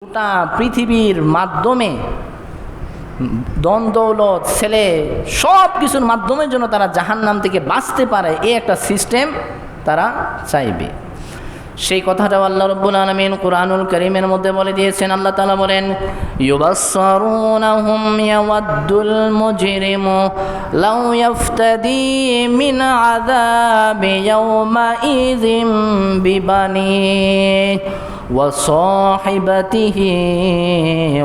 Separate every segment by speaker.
Speaker 1: গোটা পৃথিবীর মাধ্যমে ধন দৌলত ছেলে সব কিছুর মাধ্যমে যেন তারা জাহান্নাম থেকে বাঁচতে পারে, এই একটা সিস্টেম তারা চাইবে। সেই কথাটাও আল্লাহ রাব্বুল আলামিন কুরআনুল কারীমের মধ্যে বলে দিয়েছেন। আল্লাহ তাআলা বলেন, ইউবাসসারুনাহুম ইয়াওয়াদ্দুল মুজরিমু লাউ ইফতাদি মিন আযাবি ইয়াওমাইযিম বিবানিহি ওয়া সাহিবাতিহি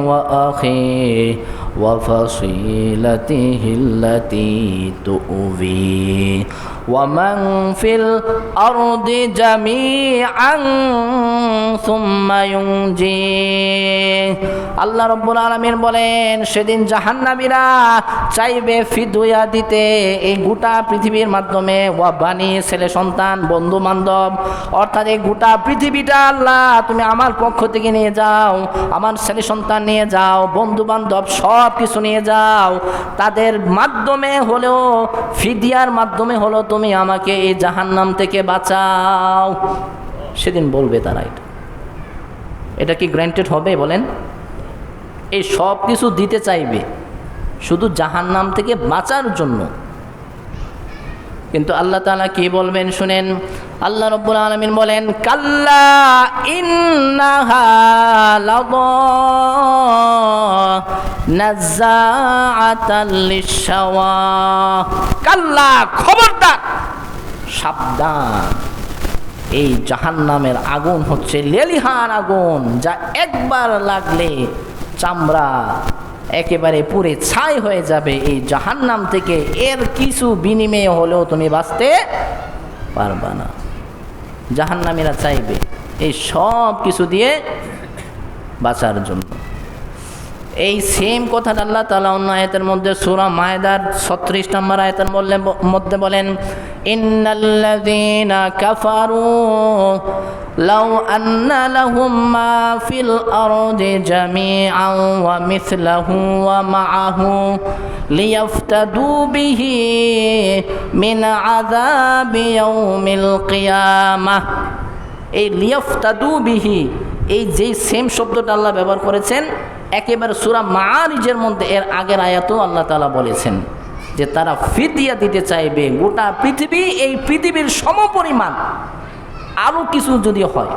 Speaker 1: ওয়া আখিহি ওয়া ফাসিলাতিহি আল্লাতী তু'বি ওয়া মান ফিল আরদি জামিআন সুম্মা ইউনজি। আল্লাহ রাব্বুল আলামিন বলেন, সেদিন জাহান্নামীরা চাইবে ফিদুয়া দিতে এই গোটা পৃথিবীর মাধ্যমে, ওয়া বানি ছেলে সন্তান বন্ধু বান্ধব, অর্থাৎ এই গোটা পৃথিবীটা আল্লাহ তুমি আমার পক্ষ থেকে নিয়ে যাও, আমার ছেলে সন্তান নিয়ে যাও, বন্ধু বান্ধব সব কিছু নিয়ে যাও, তাদের মাধ্যমে হলেও ফিদিয়ার মাধ্যমে হলো তুমি আমাকে এই জাহান্নাম থেকে বাঁচাও। সেদিন বলবে তারা, এটা কি গ্র্যান্টেড হবে বলেন? এই সব কিছু দিতে চাইবে শুধু জাহান্নাম থেকে বাঁচার জন্য। কিন্তু আল্লাহ তাআলা কি বলবেন শুনেন। আল্লাহ রাব্বুল আলামিন বলেন, কাল্লা ইন্নাহা লাযা নাযাআতাল লিশাওয়া। কাল্লা, খবরদার, সাবধান, এই জাহান্নামের আগুন হচ্ছে লেলিহান আগুন, যা একবার লাগলে চামড়া একেবারে পুড়ে ছাই হয়ে যাবে। এই জাহান্নাম থেকে এর কিছু বিনিময়ে হলেও তুমি বাঁচতে পারবা না। জাহান্নামীরা চাইবে এই সব কিছু দিয়ে বাঁচার জন্য। এই সেম কথাটা আল্লাহ তাআলা অন্য আয়াতের মধ্যে সূরা মায়েদার 36 নম্বর আয়াতের মধ্যে বলেন, ইন্নাল্লাযীনা কাফারু লাউ আন্না লাহুম মা ফিল আরদি জামিআন ওয়া মিছলাহু ওয়া মাআহু লিয়াফতাদু বিহি মিন আযাবি ইয়াউমিল কিয়ামাহ। এই লিয়াফতাদু বিহি, এই যে সেম শব্দটা আল্লাহ ব্যবহার করেছেন একেবারে সূরা মাআরিজের মধ্যে, এর আগের আয়াতেও আল্লাহ তাআলা বলেছেন যে তারা ফিদিয়া দিতে চাইবে গোটা পৃথিবী, এই পৃথিবীর সমপরিমাণ আরও কিছু যদি হয়।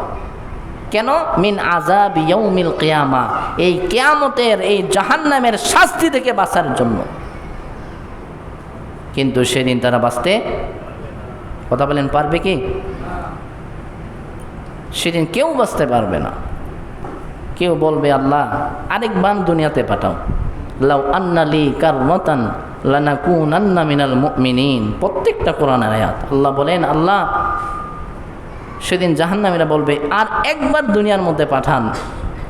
Speaker 1: কেন? মিন আযাবি ইয়াউমিল কিয়ামা, এই কিয়ামতের এই জাহান্নামের শাস্তি থেকে বাঁচার জন্য। কিন্তু সেদিন তারা বাঁচতে, কথা বলেন, পারবে কি? সেদিন কেউ বাঁচতে পারবে না। কেউ বলবে, আল্লাহ আরেকবার দুনিয়াতে পাঠাও, লাউ আন্না লি কাররাতান লানাকুনান্না মিনাল মুমিনিন। প্রত্যেকটা কোরআনের আয়াত আল্লাহ বলেন, আল্লাহ সেদিন জাহান্নামীরা বলবে, আর একবার দুনিয়ার মধ্যে পাঠান,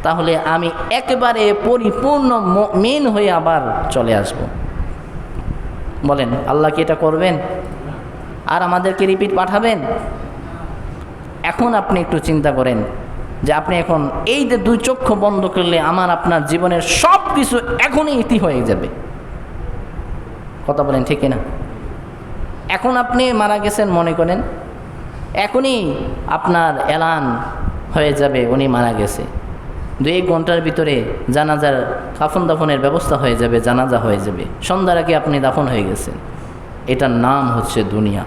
Speaker 1: তাহলে আমি একেবারে পরিপূর্ণ মুমিন হয়ে আবার চলে আসব। বলেন, আল্লাহ কি এটা করবেন? আর আমাদেরকে রিপিট পাঠাবেন? এখন আপনি একটু চিন্তা করেন যে আপনি এখন এই যে দুই চক্ষু বন্ধ করলে আমার আপনার জীবনের সব কিছু এখনই ইতি হয়ে যাবে। কথা বলেন, ঠিক না? এখন আপনি মারা গেছেন মনে করেন, এখনই আপনার এলান হয়ে যাবে উনি মারা গেছে। 2-1 ঘন্টার ভিতরে জানাজার কাফন দাফনের ব্যবস্থা হয়ে যাবে, জানাজা হয়ে যাবে, সন্ধ্যার আগে আপনি দাফন হয়ে গেছেন। এটার নাম হচ্ছে দুনিয়া।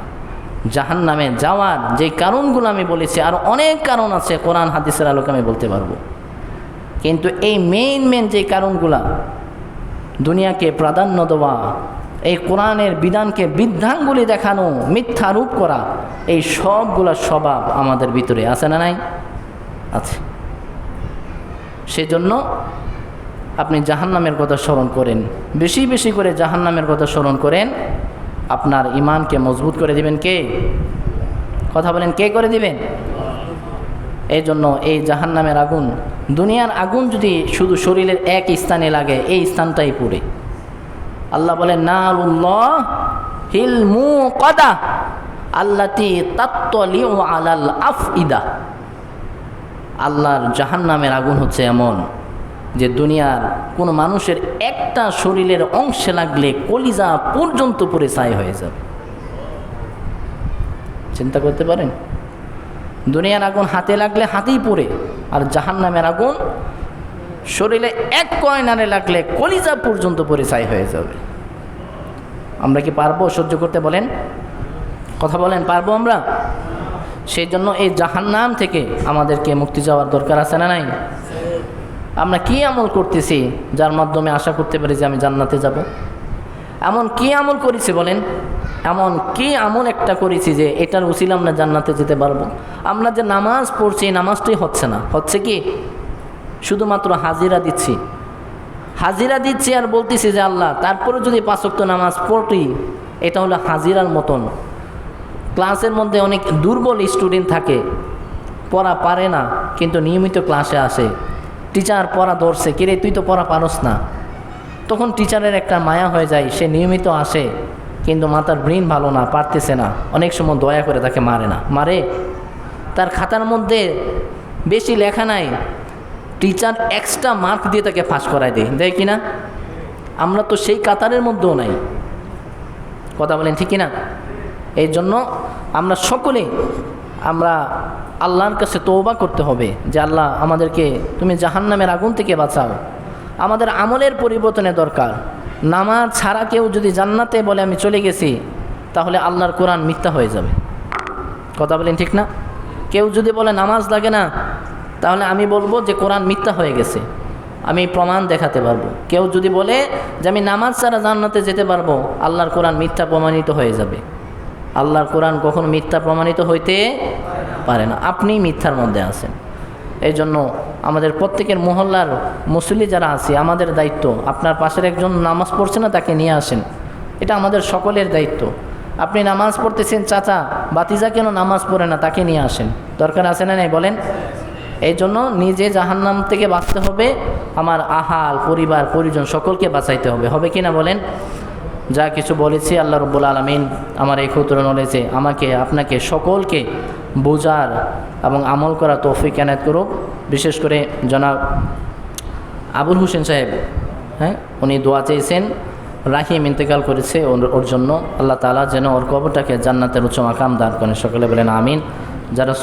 Speaker 1: জাহান্নামে যাওয়ার যে কারণগুলো আমি বলেছি, আর অনেক কারণ আছে, কোরআন হাদিসের আলোকে আমি বলতে পারবো, কিন্তু এই মেইন যে কারণগুলা, দুনিয়াকে প্রাধান্য দেওয়া, এই কোরআনের বিধানকে বৃদ্ধাঙ্গুলি দেখানো, মিথ্যা রূপ করা, এই সবগুলা স্বভাব আমাদের ভিতরে আছে না নাই? আছে। সেজন্য আপনি জাহান্নামের কথা স্মরণ করেন, বেশি বেশি করে জাহান্নামের কথা স্মরণ করেন। আপনার ইমানকে মজবুত করে দিবেন কে? কথা বলেন, কে করে দিবেন? এই জন্য এই জাহান্নামের আগুন, দুনিয়ার আগুন যদি শুধু শরীরের এক স্থানে লাগে, এই স্থানটাই পুড়ে। আল্লাহ বলেন, নারুল্লাহ হিল মুকাদা আল্লাতী তাত্তালিউ আলাল আফইদা। আল্লাহর জাহান্নামের আগুন হচ্ছে এমন যে দুনিয়ার কোনো মানুষের একটা শরীরের অংশে লাগলে কলিজা পর্যন্ত পুড়ে ছাই হয়ে যাবে। চিন্তা করতে পারেন? দুনিয়ার আগুন হাতে লাগলে হাতেই পুড়ে, আর জাহান্নামের আগুন শরীরে এক কয়নারে লাগলে কলিজা পর্যন্ত পরিচয় হয়ে যাবে। আমরা কি পারবো সহ্য করতে? বলেন, কথা বলেন, পারবো আমরা? সেই জন্য এই জাহান্নাম থেকে আমাদেরকে মুক্তি যাওয়ার দরকার আছে না নাই? আমরা কি আমল করতেছি যার মাধ্যমে আশা করতে পারি যে আমি জান্নাতে যাব? এমন কি আমল করেছি বলেন? এমন কি আমল একটা করেছি যে এটার উসিলা আমরা জান্নাতে যেতে পারবো? আমরা যে নামাজ পড়ছি, নামাজটাই হচ্ছে না, হচ্ছে কি শুধুমাত্র হাজিরা দিচ্ছি, হাজিরা দিচ্ছি আর বলতেছি যে আল্লাহ, তারপরে যদি 5 ওয়াক্ত নামাজ পড়ি, এটা হলো হাজিরার মতন। ক্লাসের মধ্যে অনেক দুর্বল স্টুডেন্ট থাকে, পড়া পারে না কিন্তু নিয়মিত ক্লাসে আসে, টিচার পড়া ধরছে, কিরে তুই তো পড়া পারস না, তখন টিচারের একটা মায়া হয়ে যায়, সে নিয়মিত আসে কিন্তু মাথার ব্রেন ভালো না, পারতেছে না, অনেক সময় দয়া করে তাকে মারে না, মারে তার খাতার মধ্যে বেশি লেখা নাই, টিচার এক্সট্রা মার্ক দিয়ে তাকে পাস করায় দেয় কি না? আমরা তো সেই কাতারের মধ্যেও নাই, কথা বলেন ঠিক না? এই জন্য আমরা সকলে আমরা আল্লাহর কাছে তওবা করতে হবে যে আল্লাহ, আমাদেরকে তুমি জাহান্নামের আগুন থেকে বাঁচাও। আমাদের আমলের পরিবর্তনের দরকার। নামাজ ছাড়া কেউ যদি জান্নাতে বলে আমি চলে গেছি, তাহলে আল্লাহর কোরআন মিথ্যা হয়ে যাবে, কথা বলেন ঠিক না? কেউ যদি বলে নামাজ লাগে না, তাহলে আমি বলবো যে কোরআন মিথ্যা হয়ে গেছে, আমি প্রমাণ দেখাতে পারবো। কেউ যদি বলে যে আমি নামাজ ছাড়া জান্নাতে যেতে পারবো, আল্লাহর কোরআন মিথ্যা প্রমাণিত হয়ে যাবে। আল্লাহর কোরআন কখনো মিথ্যা প্রমাণিত হইতে পারে না, আপনি মিথ্যার মধ্যে আছেন। এই জন্য আমাদের প্রত্যেকের মহল্লার মুসল্লি যারা আছে, আমাদের দায়িত্ব, আপনার পাশের একজন নামাজ পড়ছে না, তাকে নিয়ে আসেন, এটা আমাদের সকলের দায়িত্ব। আপনি নামাজ পড়তেছেন, চাচা বাতিজা কেন নামাজ পড়ে না, তাকে নিয়ে আসেন, দরকার আছে না নাই বলেন? এই জন্য নিজে জাহান্নাম থেকে বাঁচতে হবে, আমার আহাল পরিবার পরিজন সকলকে বাঁচাইতে হবে, হবে কি না বলেন? যা কিছু বলেছি আল্লাহ রাব্বুল আলামিন আমার এই ক্ষুদ্র নলেজে আমাকে আপনাকে সকলকে বোঝার এবং আমল করা তৌফিক এনায়েত করুক। বিশেষ করে জনাব আবুল হোসেন সাহেব, হ্যাঁ, উনি দোয়া চেয়েছেন, রাহিম ইন্তেকাল করেছে, ওর জন্য আল্লাহ তাআলা যেন ওর কবরটাকে জান্নাতের উচ্চ মাকাম দান করেন, সকলে বলেন আমিন। যারা